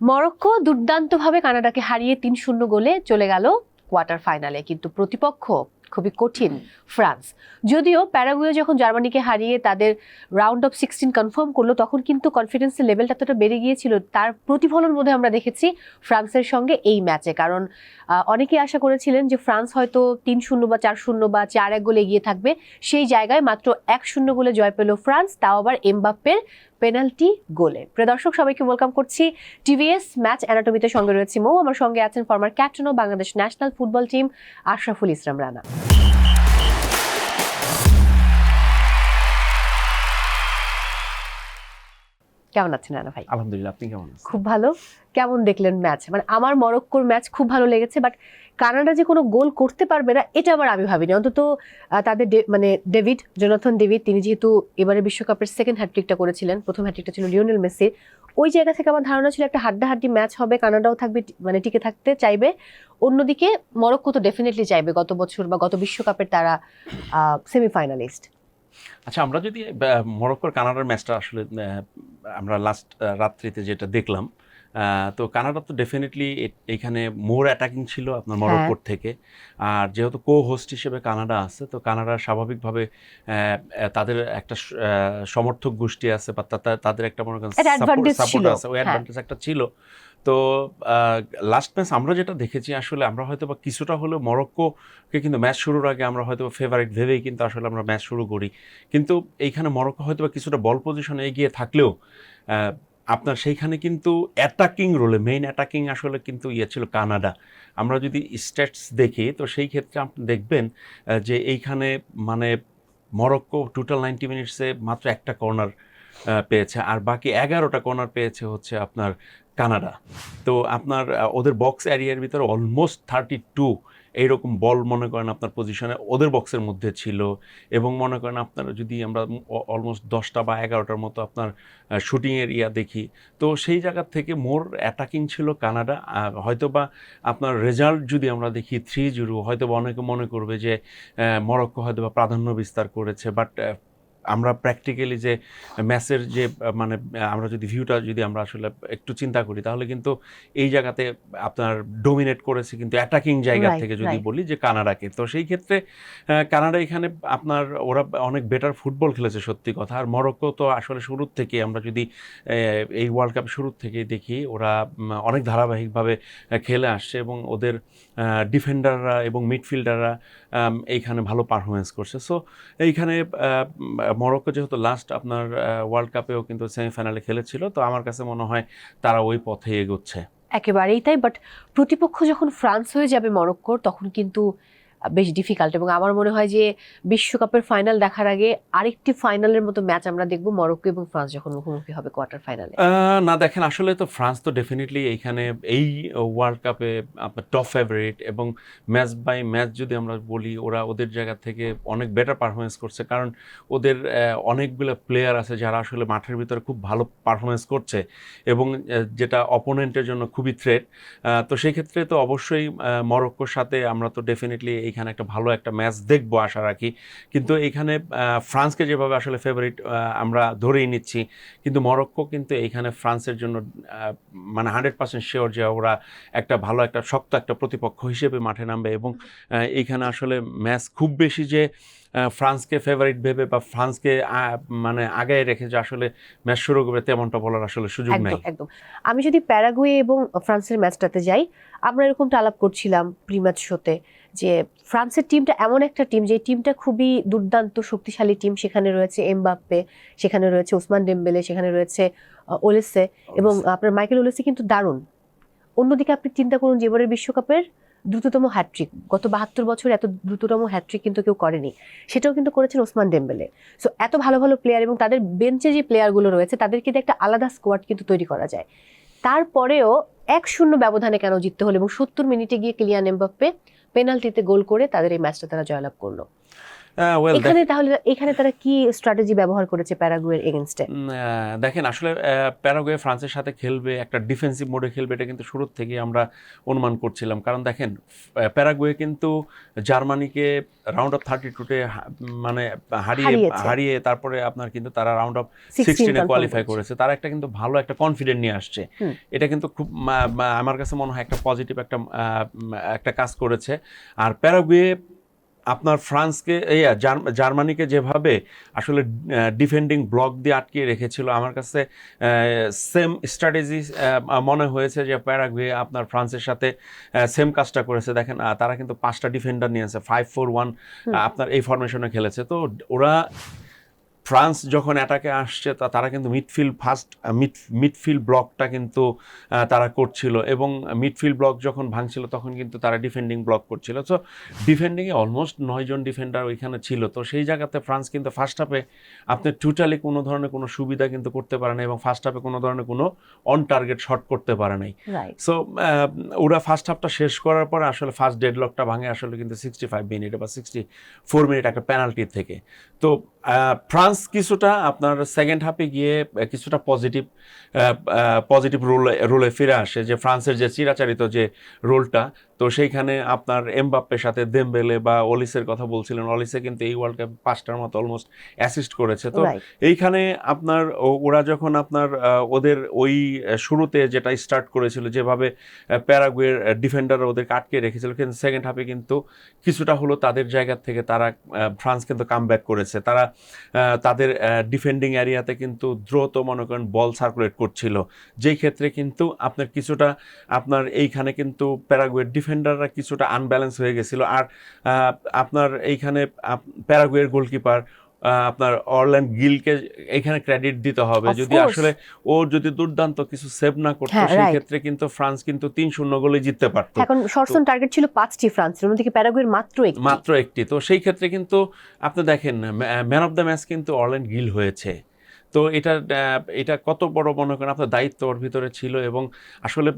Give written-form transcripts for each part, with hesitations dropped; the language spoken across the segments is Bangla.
মরক্কো দুর্দান্তভাবে কানাডাকে হারিয়ে ৩-০ গোলে চলে গেল কোয়ার্টার ফাইনালে, কিন্তু প্রতিপক্ষ খুবই কঠিন ফ্রান্স। যদিও প্যারাগুয়ে যখন জার্মানিকে হারিয়ে তাদের রাউন্ড অফ 16 কনফার্ম করলো, তখন কিন্তু কনফিডেন্সের লেভেলটা এতটা বেড়ে গিয়েছিল। তার প্রতিফলন বোধহয় আমরা দেখেছি ফ্রান্সের সঙ্গে এই ম্যাচে, কারণ অনেকেই আশা করেছিলেন যে ফ্রান্স হয়তো ৩-০ বা ৪-০ বা ৪-১ গোলে এগিয়ে থাকবে, সেই জায়গায় মাত্র ১-০ গোলে জয় পেল ফ্রান্স, তাও আবার এমবাপ্পের পেনাল্টি গোলে। প্রিয় দর্শক, সবাইকে ওয়েলকাম করছি টিভিএস ম্যাচ অ্যানাটমিতে। সঙ্গে রয়েছে মৌ, আমার সঙ্গে আছেন ফরমার ক্যাপ্টেন ও Bangladesh national football team Ashraful Islam Rana. কেমন আছেন রানা ভাই? আলহামদুলিল্লাহ, আপনি কেমন আছেন? খুব ভালো। কেমন দেখলেন ম্যাচ? মানে আমার মরক্কোর ম্যাচ খুব ভালো লেগেছে, বাট কানাডা যে কোনো গোল করতে পারবে না এটা আবার আমি ভাবিনি। অন্তত তাদের জোনাথন ডেভিড, তিনি যেহেতু এবারে বিশ্বকাপের সেকেন্ড হ্যাটট্রিকটা করেছিলেন, প্রথম হ্যাটট্রিকটা ছিল লিওনেল মেসির, ওই জায়গা থেকে আমার ধারণা ছিল একটা হাড্ডাহাড্ডি ম্যাচ হবে, কানাডাও থাকবে, মানে টিকে থাকতে চাইবে। অন্যদিকে মরক্কো তো ডেফিনেটলি চাইবে, গত বছর বা গত বিশ্বকাপের তারা সেমিফাইনালিস্ট। আচ্ছা, আমরা যদি মরক্কোর কানাডার ম্যাচটা আসলে আমরা লাস্ট রাত্রিতে যেটা দেখলাম, তো কানাডা তো ডেফিনেটলি এখানে মোর অ্যাটাকিং ছিল আপনার মরক্কোর থেকে। আর যেহেতু কো হোস্ট হিসেবে কানাডা আছে, তো কানাডা স্বাভাবিকভাবে তাদের একটা সমর্থক গোষ্ঠী আছে বা তাদের একটা মনে করেন সাপোর্ট আছে, ওই অ্যাডভান্টেজ একটা ছিল। তো লাস্ট ম্যাচ আমরা যেটা দেখেছি, আসলে আমরা হয়তো বা কিছুটা হলেও মরক্কোকে কিন্তু ম্যাচ শুরুর আগে আমরা হয়তো ফেভারিট ভেবেই কিন্তু আসলে আমরা ম্যাচ শুরু করি, কিন্তু এইখানে মরক্কো হয়তো বা কিছুটা বল পজিশনে এগিয়ে থাকলেও আপনার সেইখানে কিন্তু অ্যাটাকিং রোলে মেইন অ্যাটাকিং আসলে কিন্তু ছিল কানাডা। আমরা যদি স্ট্যাটস দেখি, তো সেই ক্ষেত্রে আপনি দেখবেন যে এইখানে মানে মরক্কো টোটাল 90 মিনিটসে মাত্র একটা কর্নার পেয়েছে, আর বাকি 11টা কর্নার পেয়েছে হচ্ছে আপনার কানাডা। তো আপনার ওদের বক্স এরিয়ার ভিতরে অলমোস্ট 32 এইরকম বল মনে করেন আপনার পজিশনে ওদের বক্সের মধ্যে ছিল, এবং মনে করেন আপনার যদি আমরা অলমোস্ট 10টা বা 11টার মতো আপনার শুটিং এরিয়া দেখি, তো সেই জায়গার থেকে মোর অ্যাটাকিং ছিল কানাডা। হয়তো বা আপনার রেজাল্ট যদি আমরা দেখি 3-0, হয়তো বা অনেকে মনে করবে যে মরক্কো হয়তো বা প্রাধান্য বিস্তার করেছে, বাট আমরা প্র্যাকটিক্যালি যে ম্যাচের যে মানে আমরা যদি ভিউটা যদি আমরা আসলে একটু চিন্তা করি, তাহলে কিন্তু এই জায়গাতে আপনার ডোমিনেট করেছে কিন্তু অ্যাটাকিং জায়গা থেকে যদি বলি যে কানাডাকে। তো সেই ক্ষেত্রে কানাডা এখানে আপনার ওরা অনেক বেটার ফুটবল খেলেছে সত্যি কথা। আর মরক্কো তো আসলে শুরুর থেকে আমরা যদি এই ওয়ার্ল্ড কাপ শুরুর থেকেই দেখি, ওরা অনেক ধারাবাহিকভাবে খেলে আসছে, এবং ওদের ডিফেন্ডাররা এবং মিডফিল্ডাররা এইখানে ভালো পারফরমেন্স করছে। সো এইখানে মরক্কো যেহেতু লাস্ট আপনার ওয়ার্ল্ড কাপেও কিন্তু সেমিফাইনালে খেলেছিল, তো আমার কাছে মনে হয় তারা ওই পথে এগোচ্ছে। একেবারেই তাই, বাট প্রতিপক্ষ যখন ফ্রান্স হয়ে যাবে মরক্কোর, তখন কিন্তু বেশ ডিফিকাল্ট। এবং আমার মনে হয় যে বিশ্বকাপের ফাইনাল দেখার আগে আরেকটি ফাইনালের মতো ম্যাচ আমরা দেখবো, মরক্কো এবং ফ্রান্স যখন মুখোমুখি হবে কোয়ার্টার ফাইনালে। না দেখেন, আসলে তো ফ্রান্স তো ডেফিনেটলি এইখানে এই ওয়ার্ল্ড কাপে আপনার টপ ফেভারিট, এবং ম্যাচ বাই ম্যাচ যদি আমরা বলি, ওরা ওদের জায়গা থেকে অনেক বেটার পারফরমেন্স করছে, কারণ ওদের অনেকগুলো প্লেয়ার আছে যারা আসলে মাঠের ভিতরে খুব ভালো পারফরমেন্স করছে, এবং যেটা অপোনেন্টের জন্য খুবই থ্রেট। তো সেই ক্ষেত্রে তো অবশ্যই মরক্কোর সাথে আমরা তো ডেফিনেটলি এইখানে একটা ভালো একটা ম্যাচ দেখবো আশা রাখি। কিন্তু এইখানে ফ্রান্সকে যেভাবে আসলে ফেভারিট আমরা ধরেই নিচ্ছি, কিন্তু মরক্কো কিন্তু এইখানে ফ্রান্সের জন্য মানে 100% শিওর যে ওরা একটা ভালো একটা শক্ত একটা প্রতিপক্ষ হিসেবে মাঠে নামবে, এবং এইখানে আসলে ম্যাচ খুব বেশি যে ফ্রান্সকে ফেভারিট ভেবে বা ফ্রান্সকে মানে আগায় রেখে যে আসলে ম্যাচ শুরু করবে, তেমনটা বলার আসলে সুযোগ নাই। একদম। আমি যদি প্যারাগুয়ে এবং ফ্রান্সের ম্যাচটাতে যাই, আমরা এরকমটা আলাপ করছিলাম প্রি ম্যাচ শোতে যে ফ্রান্সের টিমটা এমন একটা টিম যে টিমটা খুবই দুর্দান্ত শক্তিশালী টিম। সেখানে রয়েছে এমবাপ্পে, সেখানে রয়েছে ওসমান ডেম্বেলে, সেখানে রয়েছে ওলেসে, এবং আপনার মাইকেল ওলেসে কিন্তু দারুণ। অন্যদিকে আপনি চিন্তা করুন যে এবারের বিশ্বকাপের দ্রুততম হ্যাটট্রিক, গত 72 বছর এত দ্রুততম হ্যাটট্রিক কিন্তু কেউ করেনি, সেটাও কিন্তু করেছেন ওসমান ডেম্বেলে। সো এত ভালো ভালো প্লেয়ার, এবং তাদের বেঞ্চে যে প্লেয়ারগুলো রয়েছে তাদেরকে দিয়ে একটা আলাদা স্কোয়াড কিন্তু তৈরি করা যায়। তারপরেও 1-0 ব্যবধানে কেন জিততে হলো, এবং 70 মিনিটে গিয়ে কিলিয়ান এমবাপ্পে পেনাল্টিতে গোল করে তাদের এই ম্যাচটা তারা জয়লাভ করলো। ওয়েল এখানে তারা কি স্ট্র্যাটেজি ব্যবহার করেছে প্যারাগুয়ের এগেইনস্টে? দেখেন আসলে প্যারাগুয়ে ফ্রান্সের সাথে খেলবে, একটা ডিফেন্সিভ মোডে খেলবে, এটা কিন্তু শুরুর থেকেই আমরা অনুমান করছিলাম। কারণ দেখেন প্যারাগুয়ে কিন্তু জার্মানিকে রাউন্ড অফ 32-তে মানে হারিয়ে তারপরে আপনার কিন্তু তারা রাউন্ড অফ 16-এ কোয়ালিফাই করেছে। তারা একটা কিন্তু ভালো একটা কনফিডেন্ট নিয়ে আসছে। এটা কিন্তু খুব আমার কাছে মনে হয় একটা পজিটিভ একটা কাজ করেছে। আর প্যারাগুয়ে আপনার ফ্রান্সকে জার্মানিকে যেভাবে আসলে ডিফেন্ডিং ব্লক দিয়ে আটকিয়ে রেখেছিল, আমার কাছে সেম স্ট্র্যাটেজি মনে হয়েছে যে প্যারাগুয়ে আপনার ফ্রান্সের সাথে সেম কাজটা করেছে। দেখেন তারা কিন্তু 5টা ডিফেন্ডার নিয়েছে, 5-4-1 আপনার এই ফরমেশনে খেলেছে। তো ওরা ফ্রান্স যখন অ্যাটাকে আসছে তারা কিন্তু মিডফিল্ড ব্লকটা কিন্তু তারা করছিল, এবং মিডফিল্ড ব্লক যখন ভাঙছিল তখন কিন্তু তারা ডিফেন্ডিং ব্লক করছিল। সো ডিফেন্ডিংয়ে অলমোস্ট 9 জন ডিফেন্ডার ওইখানে ছিল। তো সেই জায়গাতে ফ্রান্স কিন্তু ফার্স্ট হাফে আপনি টোটালি কোনো ধরনের কোনো সুবিধা কিন্তু করতে পারে না, এবং ফার্স্ট হাফে কোনো ধরনের কোনো অন টার্গেট শট করতে পারে নাই। সো ওরা ফার্স্ট হাফটা শেষ করার পরে আসলে ফার্স্ট ডেডলকটা ভাঙে আসলে কিন্তু 65 মিনিটে বা 64 মিনিট একটা পেনাল্টি থেকে। তো ফ্রান্স কিছুটা আপনার সেকেন্ড হাফে গিয়ে কিছুটা পজিটিভ রোলে ফিরে আসে, যে ফ্রান্সের যে চিরাচরিত যে রোলটা, তো সেইখানে আপনার এমবাপ্পের সাথে দেমবেলে বা অলিসের কথা বলছিলেন, অলিসে কিন্তু এই ওয়ার্ল্ড কাপ 5টার মতো অলমোস্ট অ্যাসিস্ট করেছে। তো এইখানে আপনার ওরা যখন আপনার ওদের ওই শুরুতে যেটা স্টার্ট করেছিল, যেভাবে প্যারাগুয়ের ডিফেন্ডার ওদেরকে আটকে রেখেছিল, কিন্তু সেকেন্ড হাফে কিন্তু কিছুটা হলো তাদের জায়গা থেকে তারা ফ্রান্স কিন্তু কামব্যাক করেছে। তারা তাদের ডিফেন্ডিং এরিয়াতে কিন্তু দ্রুত মনে করেন বল সার্কুলেট করছিল, যেই ক্ষেত্রে কিন্তু আপনার কিছুটা আপনার এইখানে কিন্তু প্যারাগুয়ের ডিফেন্ডাররা কিছুটা আনব্যালেন্স হয়ে গেছিল। আর আপনার এইখানে প্যারাগুয়ের গোলকিপার আপনার অরল্যান্ড গিলকে এখানে ক্রেডিট দিতে হবে। যদি আসলে ও যদি দুর্দান্ত কিছু সেভ না করতো, সেই ক্ষেত্রে কিন্তু ফ্রান্স কিন্তু 3-0 গোলে জিততে পারতো। এখন শর্টস অন টার্গেট ছিল 5টি ফ্রান্সের, অন্যদিকে প্যারাগুয়ের মাত্র একটি। তো সেই ক্ষেত্রে কিন্তু আপনি দেখেন ম্যান অফ দ্য ম্যাচ কিন্তু অরল্যান্ড গিল হয়েছে। তো এটা কত বড় মনে করেন আপনার দায়িত্ব ওর ভিতরে ছিল। এবং আসলে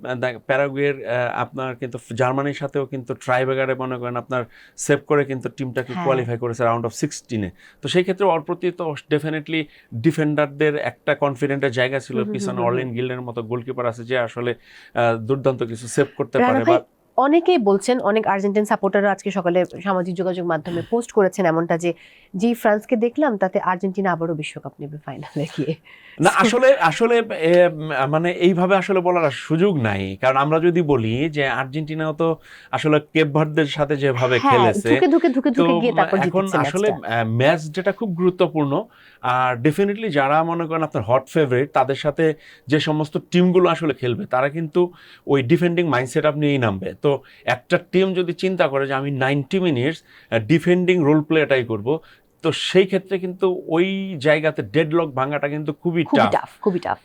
প্যারাগুয়ের আপনার কিন্তু জার্মানির সাথেও কিন্তু ট্রাইব্রেকারে মনে করেন আপনার সেভ করে কিন্তু টিমটাকে কোয়ালিফাই করেছে রাউন্ড অফ 16-এ। তো সেই ক্ষেত্রে ওর প্রতি তো ডেফিনেটলি ডিফেন্ডারদের একটা কনফিডেন্টের জায়গা ছিল। পিছনে অরল্যান্ড গিলের মতো গোলকিপার আছে যে আসলে দুর্দান্ত কিছু সেভ করতে পারে। বা অনেকেই বলছেন, অনেক আর্জেন্টিন সাপোর্টাররা আজকে সকালে সামাজিক যোগাযোগ মাধ্যমে পোস্ট করেছেন এমনটা, যে ফ্রান্সকে দেখলাম তাতে আর্জেন্টিনা আবারও বিশ্বকাপ নেবে ফাইনালে গিয়ে। না আসলে মানে এইভাবে আসলে বলার সুযোগ নাই, কারণ আমরা যদি বলি যে আর্জেন্টিনাও তো আসলে কেপ ভার্দের সাথে যেভাবে খেলেছে, এখন আসলে ম্যাচ যেটা খুব গুরুত্বপূর্ণ। আর ডেফিনেটলি যারা মনে করেন আপনার হট ফেভারিট, তাদের সাথে যে সমস্ত টিমগুলো আসলে খেলবে তারা কিন্তু ওই ডিফেন্ডিং মাইন্ডসেট আপ নিয়েই নামবে। তো একটা টিম যদি চিন্তা করে যে আমি 90 মিনিটস ডিফেন্ডিং রোল প্লেটাই করব, তো সেই ক্ষেত্রে কিন্তু ওই জায়গাতে ডেডলক ভাঙাটা কিন্তু খুবই টাফ।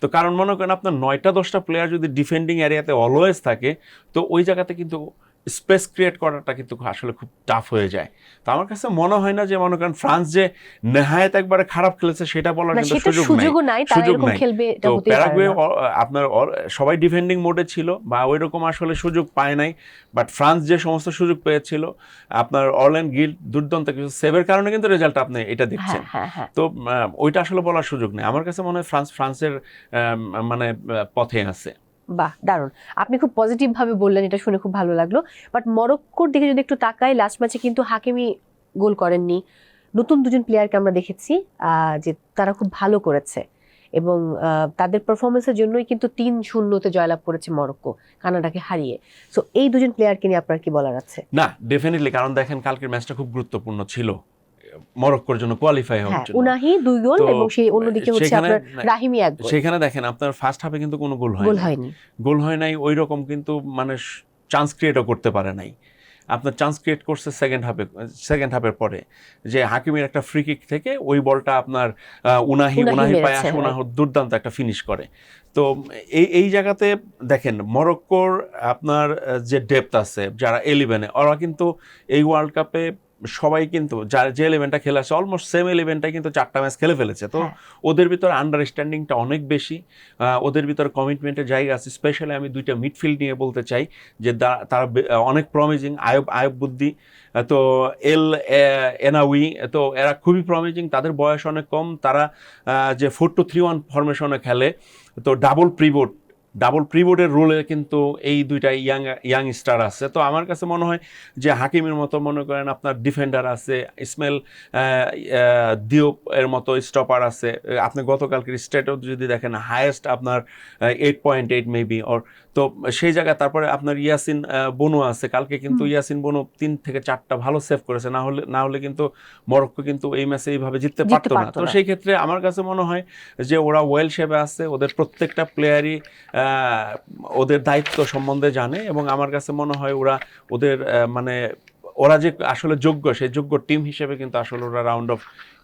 তো কারণ মনে করেন আপনার 9টা-10টা প্লেয়ার যদি ডিফেন্ডিং এরিয়াতে অলওয়েজ থাকে, তো ওই জায়গাতে কিন্তু স্পেস ক্রিয়েট করাটা কিন্তু আসলে খুব টাফ হয়ে যায়। তো আমার কাছে মনে হয় না যে মনে করেন ফ্রান্স যে নেহায়েত একবারে খারাপ খেলেছে সেটা বলার কিন্তু সুযোগ নাই। তো প্যারাগুয়ে আপনার সবাই ডিফেন্ডিং মোডে ছিল বা ওই রকম আসলে সুযোগ পায় নাই, বাট ফ্রান্স যে সমস্ত সুযোগ পেয়েছিল, আপনার অরল্যান্ড গিল দুর্দান্ত কিছু সেভের কারণে কিন্তু রেজাল্ট আপনি এটা দেখছেন। তো ওইটা আসলে বলার সুযোগ নেই। আমার কাছে মনে হয় ফ্রান্সের মানে পথে আছে। বাহ, দারুণ। আপনি খুব পজিটিভ ভাবে বললেন, এটা শুনে খুব ভালো লাগলো। বাট মরক্কোর দিকে যদি একটু তাকাই, লাস্ট ম্যাচে কিন্তু হাকিমি গোল করেননি। নতুন দুজন প্লেয়ারকে আমরা দেখেছি যে তারা খুব ভালো করেছে, এবং তাদের পারফরমেন্সের জন্যই কিন্তু 3-0-তে জয়লাভ করেছে মরক্কো কানাডাকে হারিয়ে। সো এই দুজন প্লেয়ারকে নিয়ে আপনার কি বলার আছে? না, ডেফিনেটলি, কারণ দেখেন কালকের ম্যাচটা খুব গুরুত্বপূর্ণ ছিল মরক্কোর জন্য কোয়ালিফাই হওয়ার জন্য। উনাহি 2 গোল এবং সেই অন্যদিকে হচ্ছে আপনার রাহিমি 1 গোল। সেখানে দেখেন আপনার ফার্স্ট হাফে কিন্তু কোনো গোল হয় নাই, ওই রকম কিন্তু মানে চান্স ক্রিয়েটও করতে পারে নাই। আপনার চান্স ক্রিয়েট করছে সেকেন্ড হাফের পরে, যে হাকিমের একটা ফ্রি কিক থেকে ওই বলটা আপনার উনাহি পায় আসে, উনাহি দুর্দান্ত একটা ফিনিশ করে। তো এই জায়গাতে দেখেন মরক্কোর আপনার যে ডেপথ আছে যারা 11-এ, ওরা কিন্তু এই ওয়ার্ল্ড কাপে সবাই কিন্তু যে ইলেভেনটা খেলে আসে অলমোস্ট সেম ইলেভেনটা কিন্তু 4টা ম্যাচ খেলে ফেলেছে। তো ওদের ভিতরে আন্ডারস্ট্যান্ডিংটা অনেক বেশি, ওদের ভিতরে কমিটমেন্টের জায়গা আছে। স্পেশালি আমি 2টা মিডফিল্ড নিয়ে বলতে চাই যে তারা অনেক প্রমিজিং। আয়ব বুদ্দি, তো এনাউই, তো এরা খুবই প্রমিজিং। তাদের বয়স অনেক কম। তারা যে 4-2-3-1 ফরমেশনে খেলে, তো ডাবল প্রিবোর্ডের রোলে কিন্তু এই 2টা ইয়াং স্টার আছে। তো আমার কাছে মনে হয় যে হাকিমের মতো মনে করেন আপনার ডিফেন্ডার আছে, ইসমাইল দিওপ এর মতো স্টপার আছে। আপনি গতকালকের স্টেটও যদি দেখেন হাইয়েস্ট আপনার 8.8 মেবি ওর। তো সেই জায়গায় তারপরে আপনার ইয়াসিন বনু আছে। কালকে কিন্তু ইয়াসিন বনু 3 থেকে 4টা ভালো সেভ করেছে, না হলে কিন্তু মরক্কো কিন্তু এই ম্যাচে এইভাবে জিততে পারতো না। তো সেই ক্ষেত্রে আমার কাছে মনে হয় যে ওরা ওয়েল শেপে আছে, ওদের প্রত্যেকটা প্লেয়ারই ওদের দায়িত্ব সম্বন্ধে জানে, এবং আমার কাছে মনে হয় ওদের মানে ওরা যে আসলে যোগ্য, সেই যোগ্য টিম হিসেবে কিন্তু আসলে ওরা রাউন্ড অফ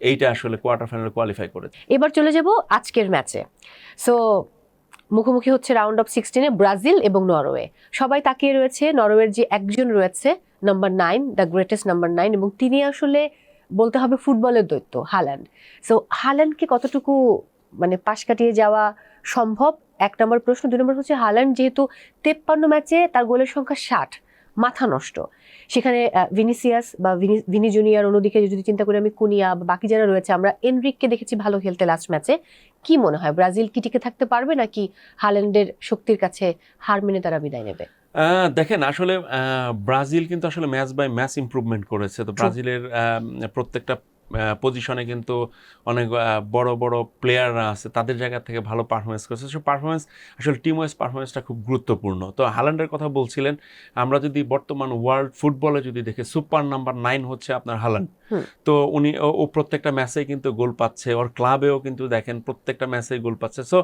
8 আসলে কোয়ার্টার ফাইনালে কোয়ালিফাই করেছে। এবার চলে যাব আজকের ম্যাচে। সো মুখোমুখি হচ্ছে রাউন্ড অফ 16-এ ব্রাজিল এবং নরওয়ে। সবাই তাকিয়ে রয়েছে নরওয়ের যে একজন রয়েছে নাম্বার 9, দ্য গ্রেটেস্ট নাম্বার 9, এবং তিনি আসলে বলতে হবে ফুটবলের দৈত্য, হাল্যান্ড। সো হাল্যান্ডকে কতটুকু মানে পাশ কাটিয়ে যাওয়া সম্ভব, 1 নম্বর প্রশ্ন। 2 নম্বর হচ্ছে হাল্যান্ড যেহেতু 53 ম্যাচে তার গোলের সংখ্যা 60, মাথা নষ্ট। সেখানে ভিনিসিয়াস বা ভিনি জুনিয়র, অন্যদিকে যদি চিন্তা করি আমি কুনিয়া বা বাকি যারা রয়েছে, আমরা এনরিককে দেখেছি ভালো খেলতে লাস্ট ম্যাচে। কি মনে হয় ব্রাজিল কি টিকে থাকতে পারবে, নাকি হাল্যান্ডের শক্তির কাছে হার মেনে তারা বিদায় নেবে? দেখেন আসলে ব্রাজিল কিন্তু আসলে ম্যাচ বাই ম্যাচ ইমপ্রুভমেন্ট করেছে। তো ব্রাজিলের প্রত্যেকটা পজিশনে কিন্তু অনেক বড় বড় প্লেয়াররা আছে, তাদের জায়গা থেকে ভালো পারফরমেন্স করেছে। সে পারফরমেন্স আসলে টিম ওয়াইজ পারফরমেন্সটা খুব গুরুত্বপূর্ণ। তো হাল্যান্ডের কথা বলছিলেন, আমরা যদি বর্তমান ওয়ার্ল্ড ফুটবলে যদি দেখি সুপার নাম্বার 9 হচ্ছে আপনার হাল্যান্ড। তো ও প্রত্যেকটা ম্যাচেই কিন্তু গোল পাচ্ছে, ওর ক্লাবেও কিন্তু দেখেন প্রত্যেকটা ম্যাচেই গোল পাচ্ছে। সো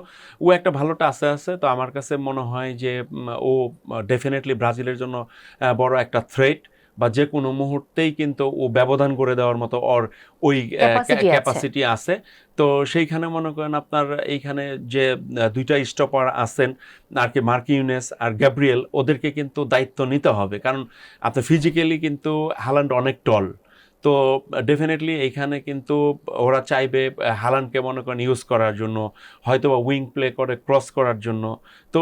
ও একটা ভালো টাচে আছে। তো আমার কাছে মনে হয় যে ও ডেফিনেটলি ব্রাজিলের জন্য বড় একটা থ্রেট, বা যে কোনো মুহূর্তেই কিন্তু ও ব্যবধান করে দেওয়ার মতো ওর ওই ক্যাপাসিটি আছে। তো সেইখানে মনে করেন আপনার এইখানে যে 2টা স্টপার আছেন আর কি, মার্কিউনেস আর গ্যাব্রিয়েল, ওদেরকে কিন্তু দায়িত্ব নিতে হবে, কারণ আপনার ফিজিক্যালি কিন্তু হাল্যান্ড অনেক টল। তো ডেফিনেটলি এইখানে কিন্তু ওরা চাইবে হাল্যান্ডকে মনে করেন ইউজ করার জন্য, হয়তো বা উইং প্লে করে ক্রস করার জন্য। তো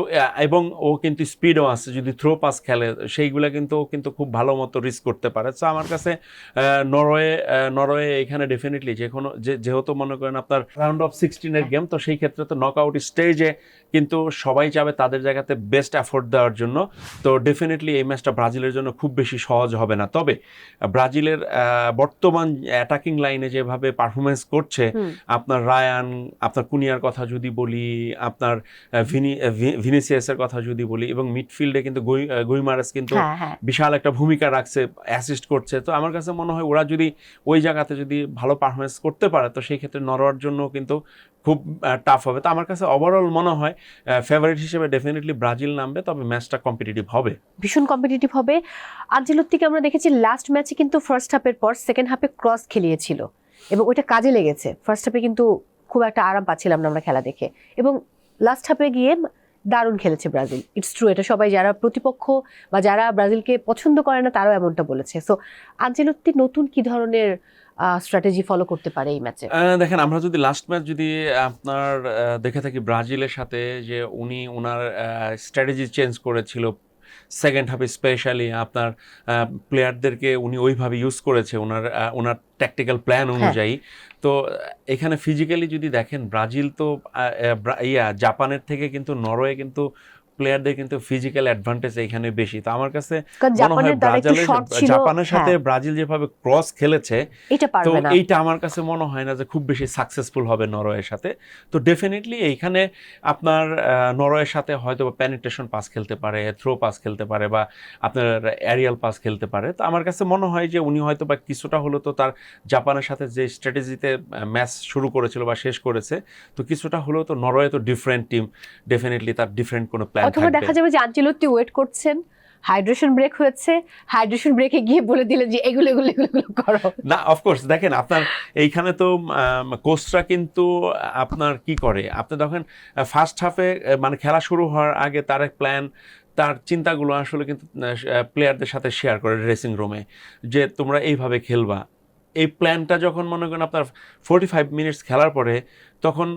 এবং ও কিন্তু স্পিডও আছে, যদি থ্রো পাস খেলে সেইগুলো কিন্তু ও কিন্তু খুব ভালো মতো রিস্ক করতে পারে। তো আমার কাছে নরওয়ে এখানে ডেফিনেটলি যেহেতু মনে করেন আপনার রাউন্ড অফ 16-এর গেম, তো সেই ক্ষেত্রে তো নকআউট স্টেজে কিন্তু সবাই চাবে তাদের জায়গাতে বেস্ট এফোর্ট দেওয়ার জন্য। তো ডেফিনেটলি এই ম্যাচটা ব্রাজিলের জন্য খুব বেশি সহজ হবে না। তবে ব্রাজিলের বর্তমান অ্যাটাকিং লাইনে যেভাবে পারফরমেন্স করছে, আপনার রায়ান, আপনার কুনিয়ার কথা যদি বলি, আপনার ভিনিসিয়াসের কথা যদি বলি, এবং মিডফিল্ডে কিন্তু গুইমারেস কিন্তু বিশাল একটা ভূমিকা রাখছে, অ্যাসিস্ট করছে। তো আমার কাছে মনে হয় ওরা যদি ওই জায়গাতে যদি ভালো পারফরমেন্স করতে পারে, তো সেই ক্ষেত্রে নরওয়ের জন্য কিন্তু খুব টাফ হবে। তো আমার কাছে ওভারঅল মনে হয় ফেভারিট হিসেবে ডেফিনেটলি ব্রাজিল নামবে, তবে ম্যাচটা কম্পিটিটিভ হবে, ভীষণ কম্পিটিটিভ হবে। আনচেলত্তিকে আমরা দেখেছি লাস্ট ম্যাচে কিন্তু ফার্স্ট হাফের পর সেকেন্ড হাফে ক্রস খেলিয়েছিল, এবং ওইটা কাজে লেগেছে। ফার্স্ট হাফে কিন্তু খুব একটা আরাম পাচ্ছিলাম না আমরা খেলা দেখে, এবং লাস্ট হাফে গিয়ে দারুণ খেলেছে ব্রাজিল। ইটস ট্রু, এটা সবাই যারা প্রতিপক্ষ বা যারা ব্রাজিলকে পছন্দ করে না তারাও এমনটা বলেছে। সো আনচেলত্তি নতুন কি ধরনের স্ট্র্যাটেজি ফলো করতে পারে এই ম্যাচে? দেখেন, আমরা যদি লাস্ট ম্যাচ যদি আপনার দেখে থাকি ব্রাজিলের সাথে, যে উনি ওনার স্ট্র্যাটেজি চেঞ্জ করেছিল সেকেন্ড হাফে, স্পেশালি আপনার প্লেয়ারদেরকে উনি ওইভাবে ইউজ করেছে ওনার ট্যাকটিক্যাল প্ল্যান অনুযায়ী। তো এখানে ফিজিক্যালি যদি দেখেন ব্রাজিল তো জাপানের থেকে কিন্তু নরওয়ে কিন্তু প্লেয়ারদের কিন্তু ফিজিক্যাল অ্যাডভান্টেজ এখানে বেশি। তো আমার কাছে মনে হয় জাপানের সাথে ব্রাজিল যেভাবে ক্রস খেলেছে, তো এইটা আমার কাছে মনে হয় না যে খুব বেশি সাকসেসফুল হবে নরওয়ের সাথে। তো ডেফিনেটলি এইখানে আপনার নরওয়ের সাথে হয়তো পেনিট্রেশন পাস খেলতে পারে, থ্রো পাস খেলতে পারে, বা আপনার অ্যারিয়াল পাস খেলতে পারে। তো আমার কাছে মনে হয় যে উনি হয়তো বা কিছুটা হলো তো তার জাপানের সাথে যে স্ট্র্যাটেজিতে ম্যাচ শুরু করেছিল বা শেষ করেছে, তো কিছুটা হলেও তো নরওয়ে তো ডিফারেন্ট টিম, ডেফিনেটলি তার ডিফারেন্ট কোনো প্ল্যান অথবা দেখা যাবে যে আনচেলত্তি ওয়েট করছেন হাইড্রেশন ব্রেক হয়েছে, হাইড্রেশন ব্রেকে গিয়ে বলে দিলেন যে এগুলো এগুলো এগুলো এগুলো করো। না, অফকোর্স দেখেন আপনার এইখানে তো কোচরা কিন্তু আপনার কি করে, আপনি দেখেন ফার্স্ট হাফে মানে খেলা শুরু হওয়ার আগে তার এক প্ল্যান, তার চিন্তাগুলো আসলে কিন্তু প্লেয়ারদের সাথে শেয়ার করে ড্রেসিং রুমে, যে তোমরা এইভাবে খেলবা। এই প্ল্যানটা যখন মনে করেন আপনার 45 মিনিটস খেলার পরে, তখন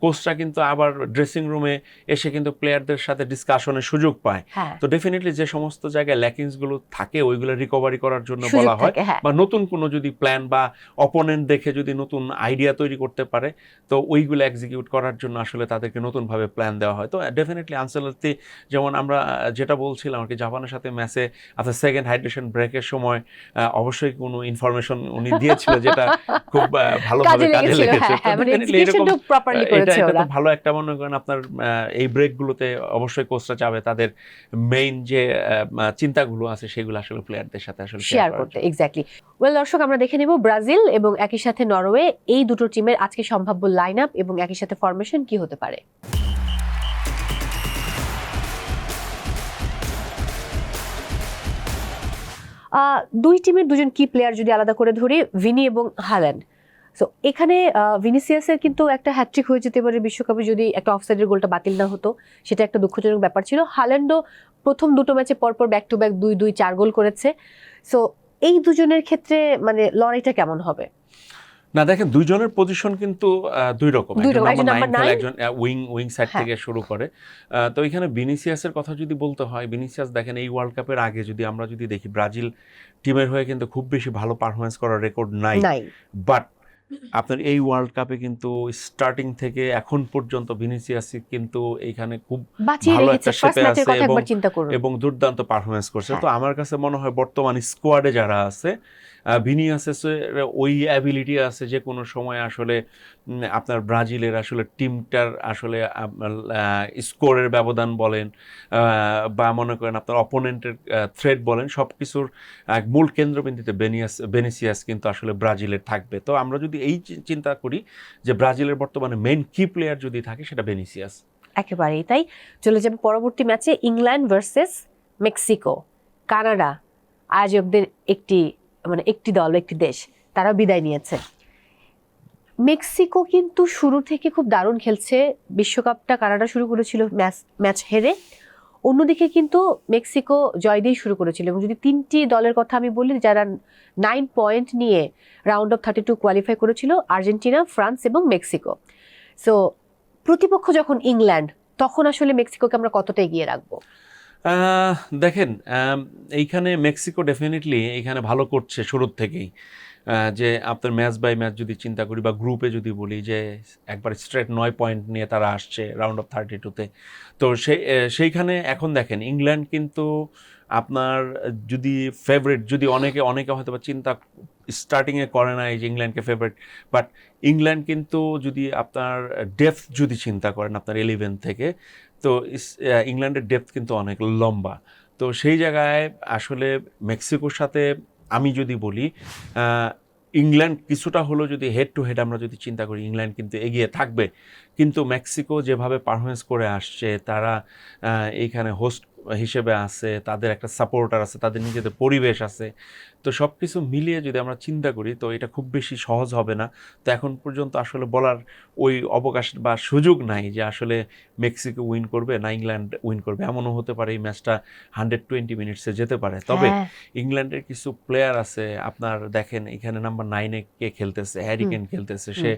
কোচরা কিন্তু আবার ড্রেসিং রুমে এসে কিন্তু প্লেয়ারদের সাথে ডিসকাশনের সুযোগ পায়। হ্যাঁ, তো ডেফিনেটলি যে সমস্ত জায়গায় ল্যাকিংসগুলো থাকে ওইগুলো রিকভারি করার জন্য সুযোগ বলা হয়, থাকে, হ্যাঁ। বা নতুন কোনো যদি প্ল্যান বা অপোনেন্ট দেখে যদি নতুন আইডিয়া তৈরি করতে পারে, তো ওইগুলো এক্সিকিউট করার জন্য আসলে তাদেরকে নতুনভাবে প্ল্যান দেওয়া হয়। তো ডেফিনেটলি আনসেলতি, যেমন আমরা যেটা বলছিলাম আর কি, জাপানের সাথে ম্যাচে আপনার সেকেন্ড হাইড্রেশন ব্রেকের সময় অবশ্যই কোনো ইনফরমেশন উনি দিয়েছিল যেটা খুব ভালোভাবে কাজে লেগেছে। হ্যাঁ, মানে Definitely এরকম এক্সিকিউশনটা প্রপারলি করেছে এটা ওরা। তো ভালো একটা, মনে করেন আপনার এই ব্রেকগুলোতে অবশ্যই কোচরা চাবে তাদের মেইন যে চিন্তাগুলো আছে সেগুলো আসলে প্লেয়ারদের সাথে আসলে শেয়ার করতে। এক্স্যাক্টলি। ওয়েল দর্শক, আমরা দেখে নেব ব্রাজিল এবং একই সাথে নরওয়ে, এই দুটো টিমের আজকে সম্ভাব্য লাইন আপ এবং একই সাথে ফরমেশন কি হতে পারে। দুই টিমের দুজন কি প্লেয়ার যদি আলাদা করে ধরি, ভিনি এবং হাল্যান্ড। সো এখানে ভিনিসিয়াসের কিন্তু একটা হ্যাট্রিক হয়ে যেতে পারে বিশ্বকাপে যদি একটা অফসাইডের গোলটা বাতিল না হতো, সেটা একটা দুঃখজনক ব্যাপার ছিল। হাল্যান্ডও প্রথম দুটো ম্যাচে পরপর ব্যাক টু ব্যাক 2-2-4 গোল করেছে। সো এই দুজনের ক্ষেত্রে মানে লড়াইটা কেমন হবে? না দেখেন, দুইজনের পজিশন কিন্তু দুই রকম, একজন নাম্বার 9 খেলে, একজন উইং সাইড হ্যাঁ। থেকে শুরু করে। তো এখানে ভিনিসিয়াসের কথা যদি বলতে হয়, ভিনিসিয়াস দেখেন এই ওয়ার্ল্ড কাপের আগে যদি আমরা যদি দেখি, ব্রাজিল টিমের হয়ে কিন্তু খুব বেশি ভালো পারফরমেন্স করার রেকর্ড নাই, বাট আপনার এই ওয়ার্ল্ড কাপে কিন্তু স্টার্টিং থেকে এখন পর্যন্ত ভিনিসিয়াস কিন্তু এইখানে খুব ভালো একটা শেপে আছে এবং দুর্দান্ত পারফরমেন্স করছে। তো আমার কাছে মনে হয় বর্তমান স্কোয়াডে যারা আছে, ভিনিসিয়াসের ওই অ্যাবিলিটি আছে যে কোনো সময় আসলে আপনার ব্রাজিলের আসলে টিমটার আসলে স্কোরের ব্যবধান বলেন বা মনে করেন আপনার অপোনেন্টের থ্রেট বলেন, সব কিছুর মূল কেন্দ্রবিন্দুতে ভিনিসিয়াস কিন্তু আসলে ব্রাজিলের থাকবে। তো আমরা যদি এই চিন্তা করি যে ব্রাজিলের বর্তমানে মেইন কি প্লেয়ার যদি থাকে, সেটা ভিনিসিয়াস। একেবারেই তাই। চলে যাবে পরবর্তী ম্যাচে, ইংল্যান্ড ভার্সেস মেক্সিকো। কানাডা আয়োজকদের একটি দল, একটি দেশ, তারা বিদায় নিয়েছে। মেক্সিকো কিন্তু শুরু থেকে খুব দারুণ খেলছে। বিশ্বকাপটা কানাডা শুরু করেছিল ম্যাচ হেরে, অন্যদিকে কিন্তু মেক্সিকো জয় দিয়ে শুরু করেছিল। এবং যদি তিনটি দলের কথা আমি বলি যারা 9 পয়েন্ট নিয়ে রাউন্ড অফ 32 কোয়ালিফাই করেছিল, আর্জেন্টিনা, ফ্রান্স এবং মেক্সিকো। সো প্রতিপক্ষ যখন ইংল্যান্ড, তখন আসলে মেক্সিকোকে আমরা কতটা এগিয়ে রাখবো? দেখেন, এইখানে মেক্সিকো ডেফিনেটলি এইখানে ভালো করছে শুরুর থেকেই। যে আপনার ম্যাচ বাই ম্যাচ যদি চিন্তা করি বা গ্রুপে যদি বলি, যে একবার স্ট্রেট 9 পয়েন্ট নিয়ে তারা আসছে রাউন্ড অফ 32-তে। তো সেইখানে এখন দেখেন ইংল্যান্ড কিন্তু আপনার যদি ফেভারিট, যদি অনেকে হয়তো বা চিন্তা স্টার্টিংয়ে করে না এই যে ইংল্যান্ডকে ফেভারিট, বাট ইংল্যান্ড কিন্তু যদি আপনার ডেপথ যদি চিন্তা করেন আপনার 11 থেকে, তো ইংল্যান্ডের ডেপথ কিন্তু অনেক লম্বা। তো সেই জায়গায় আসলে মেক্সিকোর সাথে আমি যদি বলি, ইংল্যান্ড কিছুটা হলো যদি হেড টু হেড আমরা যদি চিন্তা করি, ইংল্যান্ড কিন্তু এগিয়ে থাকবে। কিন্তু মেক্সিকো যেভাবে পারফরমেন্স করে আসছে, তারা এইখানে হোস্ট হিসেবে আছে, তাদের একটা সাপোর্টার আছে, তাদের নিজেদের পরিবেশ আছে। তো সব কিছু মিলিয়ে যদি আমরা চিন্তা করি, তো এটা খুব বেশি সহজ হবে না। তো এখন পর্যন্ত আসলে বলার ওই অবকাশ বা সুযোগ নাই যে আসলে মেক্সিকো উইন করবে না ইংল্যান্ড উইন করবে। এমনও হতে পারে এই ম্যাচটা 120 মিনিটসে যেতে পারে। তবে ইংল্যান্ডের কিছু প্লেয়ার আছে, আপনার দেখেন এখানে নাম্বার 9-এ কে খেলতেছে, হ্যারি কেন খেলতেছে, সে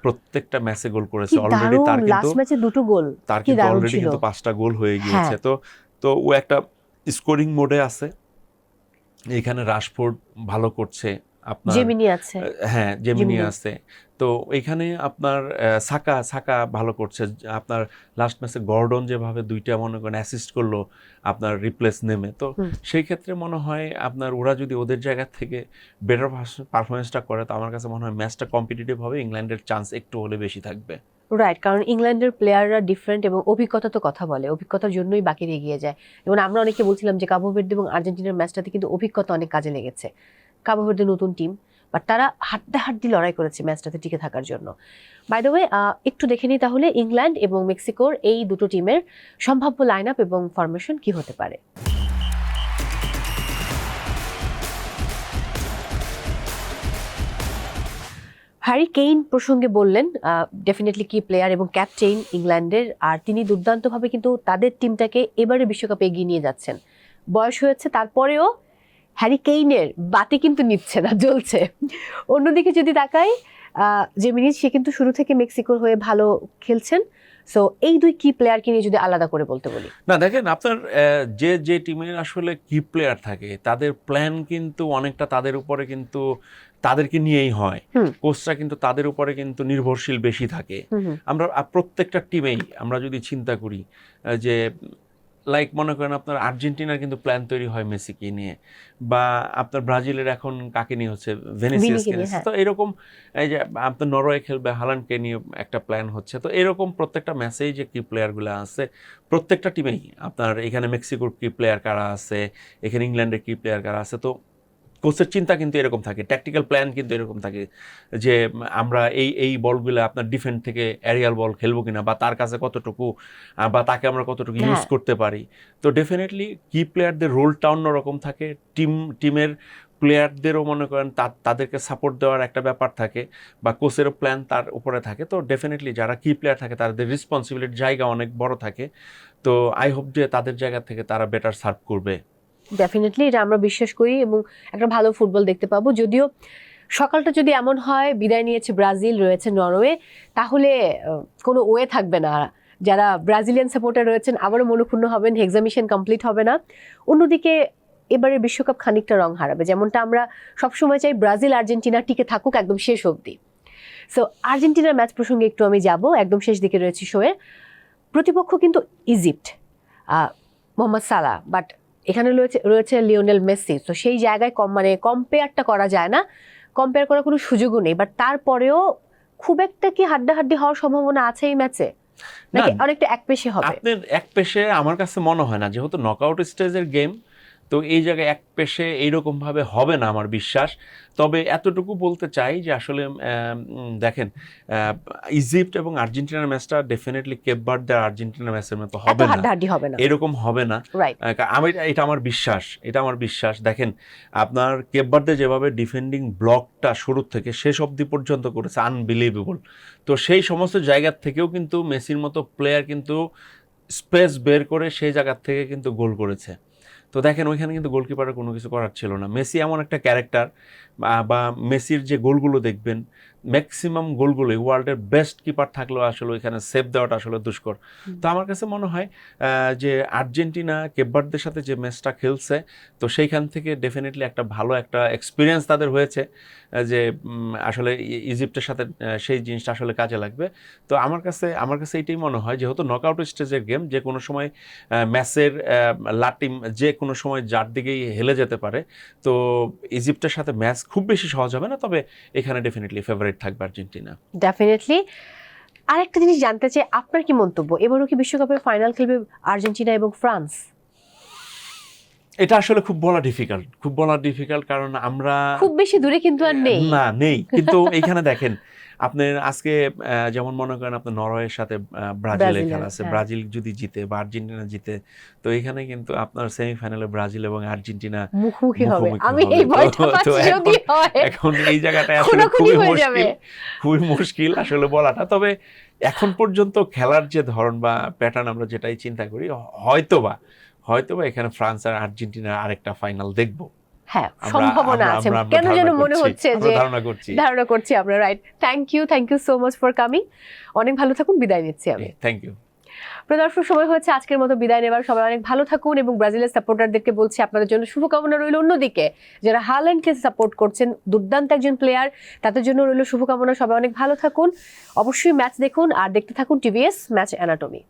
প্রত্যেকটা ম্যাচে গোল করেছে অলরেডি। তার কিন্তু অলরেডি কিন্তু 5টা গোল হয়ে গিয়েছে। তো ও একটা স্কোরিং মোডে আছে। এইখানে রাশফোর্ড ভালো করছে, আপনার জেমিনি আছে। তো এইখানে আপনার সাকা ভালো করছে। আপনার লাস্ট ম্যাচে গর্ডন যেভাবে 2টা মনে করেন অ্যাসিস্ট করলো আপনার রিপ্লেস নেমে, তো সেই ক্ষেত্রে মনে হয় আপনার ওরা যদি ওদের জায়গা থেকে বেটার পারফরমেন্সটা করে, তো আমার কাছে মনে হয় ম্যাচটা কম্পিটিটিভ হবে, ইংল্যান্ডের চান্স একটু হলে বেশি থাকবে। রাইট, কারণ ইংল্যান্ডের প্লেয়াররা ডিফারেন্ট এবং অভিজ্ঞতা তো কথা বলে, অভিজ্ঞতার জন্যই বাকিরা এগিয়ে যায়। এবং আমরা অনেকে বলছিলাম যে কাবো ভের্দে এবং আর্জেন্টিনার ম্যাচটাতে কিন্তু অভিজ্ঞতা অনেক কাজে লেগেছে। কাবো ভের্দে নতুন টিম, বাট তারা হাড্ডাহাড্ডি লড়াই করেছে ম্যাচটাতে টিকে থাকার জন্য। বাই দ্য ওয়ে, একটু দেখে নিই তাহলে ইংল্যান্ড এবং মেক্সিকোর এই দুটো টিমের সম্ভাব্য লাইন আপ এবং ফরমেশন কি হতে পারে। হ্যারি কেইন প্রসঙ্গে বললেন, ডেফিনেটলি কি প্লেয়ার এবং ক্যাপ্টেন ইংল্যান্ডের, আর তিনি দুর্দান্তভাবে কিন্তু তাদের টিমটাকে এবারে বিশ্বকাপে এগিয়ে নিয়ে যাচ্ছেন। বয়স হয়েছে, তারপরেও হ্যারি কেইনের বাতি কিন্তু নিচ্ছে না, জ্বলছে। অন্যদিকে যদি তাকাই, জেমিনি, সে কিন্তু শুরু থেকে মেক্সিকোর হয়ে ভালো খেলছেন। সো এই দুই কি প্লেয়ারকে নিয়ে যদি আলাদা করে বলতে বলি, না দেখেন, আপনার যে টিমের আসলে কি প্লেয়ার থাকে তাদের প্ল্যান কিন্তু অনেকটা তাদের উপরে কিন্তু তাদেরকে নিয়েই হয়। কোচরা কিন্তু তাদের উপরে কিন্তু নির্ভরশীল বেশি থাকে। আমরা প্রত্যেকটা টিমেই আমরা যদি চিন্তা করি যে লাইক মনে করেন আপনার আর্জেন্টিনার কিন্তু প্ল্যান তৈরি হয় মেসিকে নিয়ে, বা আপনার ব্রাজিলের এখন কাকে নিয়ে হচ্ছে, ভেনিসিয়াসকে নিয়ে। তো এরকম এই যে আপনার নরওয়ে খেলবে, হালান্ডকে নিয়ে একটা প্ল্যান হচ্ছে। তো এরকম প্রত্যেকটা ম্যাচেই যে কি প্লেয়ারগুলো আছে প্রত্যেকটা টিমেই, আপনার এখানে মেক্সিকোর কি প্লেয়ার কারা আছে, এখানে ইংল্যান্ডের কি প্লেয়ার কারা আছে। তো কোচের চিন্তা কিন্তু এরকম থাকে, ট্যাকটিক্যাল প্ল্যান কিন্তু এরকম থাকে যে আমরা এই বলগুলো আপনার ডিফেন্ড থেকে এরিয়াল বল খেলবো কিনা, বা তার কাছে কতটুকু, বা তাকে আমরা কতটুকু ইউজ করতে পারি। তো ডেফিনেটলি কি প্লেয়ারদের রোলটা অন্যরকম থাকে। টিমের প্লেয়ারদেরও মনে করেন তাদেরকে সাপোর্ট দেওয়ার একটা ব্যাপার থাকে, বা কোচেরও প্ল্যান তার উপরে থাকে। তো ডেফিনেটলি যারা কি প্লেয়ার থাকে তাদের রেসপন্সিবিলিটির জায়গা অনেক বড় থাকে। তো আই হোপ যে তাদের জায়গা থেকে তারা বেটার সার্ভ করবে। ডেফিনেটলি এটা আমরা বিশ্বাস করি এবং একটা ভালো ফুটবল দেখতে পাবো। যদিও সকালটা যদি এমন হয় বিদায় নিয়েছে ব্রাজিল, রয়েছে নরওয়ে, তাহলে কোনো ওয়ে থাকবে না। যারা ব্রাজিলিয়ান সাপোর্টার রয়েছেন আবারও মনক্ষুণ্ণ হবেন, এক্সামিশন কমপ্লিট হবে না। অন্যদিকে এবারের বিশ্বকাপ খানিকটা রং হারাবে, যেমনটা আমরা সবসময় চাই ব্রাজিল আর্জেন্টিনা টিকে থাকুক একদম শেষ অবধি। সো আর্জেন্টিনার ম্যাচ প্রসঙ্গে একটু আমি যাব, একদম শেষ দিকে রয়েছে শোয়ের। প্রতিপক্ষ কিন্তু ইজিপ্ট, মোহাম্মদ সালাহ, বাট এখানে রয়েছে লিওনেল মেসি। তো সেই জায়গায় কম্পেয়ারটা করা যায় না, কম্পেয়ার করার কোনো সুযোগও নেই। বাট তারপরেও খুব একটা কি হাড্ডাহাড্ডি হওয়ার সম্ভাবনা আছে এই ম্যাচে, নাকি অনেকটা একপেশে হবে? আপনার একপেশে আমার কাছে মনে হয় না, যেহেতু নকআউট স্টেজের গেম, তো এই জায়গায় এক পেশে এইরকমভাবে হবে না আমার বিশ্বাস। তবে এতটুকু বলতে চাই যে আসলে দেখেন, ইজিপ্ট এবং আর্জেন্টিনার ম্যাচটা ডেফিনেটলি কেপ ভার্দে আর আর্জেন্টিনার ম্যাচের মতো হবে না, এরকম হবে না। এটা আমার বিশ্বাস। দেখেন, আপনার কেপ ভার্দে যেভাবে ডিফেন্ডিং ব্লকটা শুরু থেকে শেষ অবধি পর্যন্ত করেছে, আনবিলিভেবল। তো সেই সমস্ত জায়গার থেকেও কিন্তু মেসির মতো প্লেয়ার কিন্তু স্পেস বের করে সেই জায়গার থেকে কিন্তু গোল করেছে। তো দেখেন, ওইখানে কিন্তু গোলকিপারের কোনো কিছু করার ছিল না। মেসি এমন একটা ক্যারেক্টার, বা মেসির যে গোলগুলো দেখবেন, ম্যাক্সিমাম গোলগুলোই ওয়ার্ল্ডের বেস্ট কিপার থাকলেও আসলে ওইখানে সেভ দেওয়াটা আসলে দুষ্কর। তো আমার কাছে মনে হয় যে আর্জেন্টিনা কেপ ভার্দের সাথে যে ম্যাচটা খেলছে, তো সেইখান থেকে ডেফিনেটলি একটা ভালো একটা এক্সপিরিয়েন্স তাদের হয়েছে, যে আসলে ইজিপ্টের সাথে সেই জিনিসটা আসলে কাজে লাগবে। তো আমার কাছে এইটাই মনে হয়, যেহেতু নকআউট স্টেজের গেম, যে কোনো সময় ম্যাচের লাটিম যে কোনো সময় যার দিকেই হেলে যেতে পারে। তো ইজিপ্টের সাথে ম্যাচ খুব বেশি সহজ হবে না, তবে এখানে ডেফিনেটলি ফেভারিট থাকবে আর্জেন্টিনা। ডেফিনেটলি। আরেকটা জিনিস জানতে চাই, আপনার কি মন্তব্য, এবারও কি বিশ্বকাপের ফাইনাল খেলবে আর্জেন্টিনা এবং ফ্রান্স? এটা আসলে খুব বলা ডিফিকাল্ট, কারণ আমরা খুব বেশি দূরে কিন্তু আর নেই। কিন্তু এইখানে দেখেন, আপনার আজকে যেমন মনে করেন আপনার নরওয়ের সাথে ব্রাজিলের খেলা আছে, ব্রাজিল যদি জিতে বা আর্জেন্টিনা জিতে, তো এখানে কিন্তু আপনার সেমিফাইনালে ব্রাজিল এবং আর্জেন্টিনা মুখোমুখি হবে। আমি এই ভয়টা পাচ্ছি যদি হয়। এখন এই জায়গাটা আসলে খুবই মুশকিল আসলে বলাটা। তবে এখন পর্যন্ত খেলার যে ধরন বা প্যাটার্ন আমরা যেটাই চিন্তা করি, হয়তোবা এখানে ফ্রান্স আর আর্জেন্টিনার আরেকটা ফাইনাল দেখবো। হ্যাঁ, সম্ভাবনা আছে, কেন যেন মনে হচ্ছে যে ধারণা করছি আমরা। Right, thank you so much for coming. অনেক ভালো থাকুন, বিদায় নিচ্ছি আমি। Thank you. প্রদর্শক, সময় হয়েছে আজকের মতো বিদায় নেবার। সবাই অনেক ভালো থাকুন, এবং ব্রাজিলের সাপোর্টারদেরকে বলছি আপনাদের জন্য শুভকামনা রইল। অন্যদিকে যারা হাল্যান্ডকে সাপোর্ট করছেন, দুর্দান্ত একজন প্লেয়ার, তাদের জন্য রইল শুভকামনা। সবাই অনেক ভালো থাকুন, অবশ্যই ম্যাচ দেখুন, আর দেখতে থাকুন টিভিএস ম্যাচ অ্যানাটমি।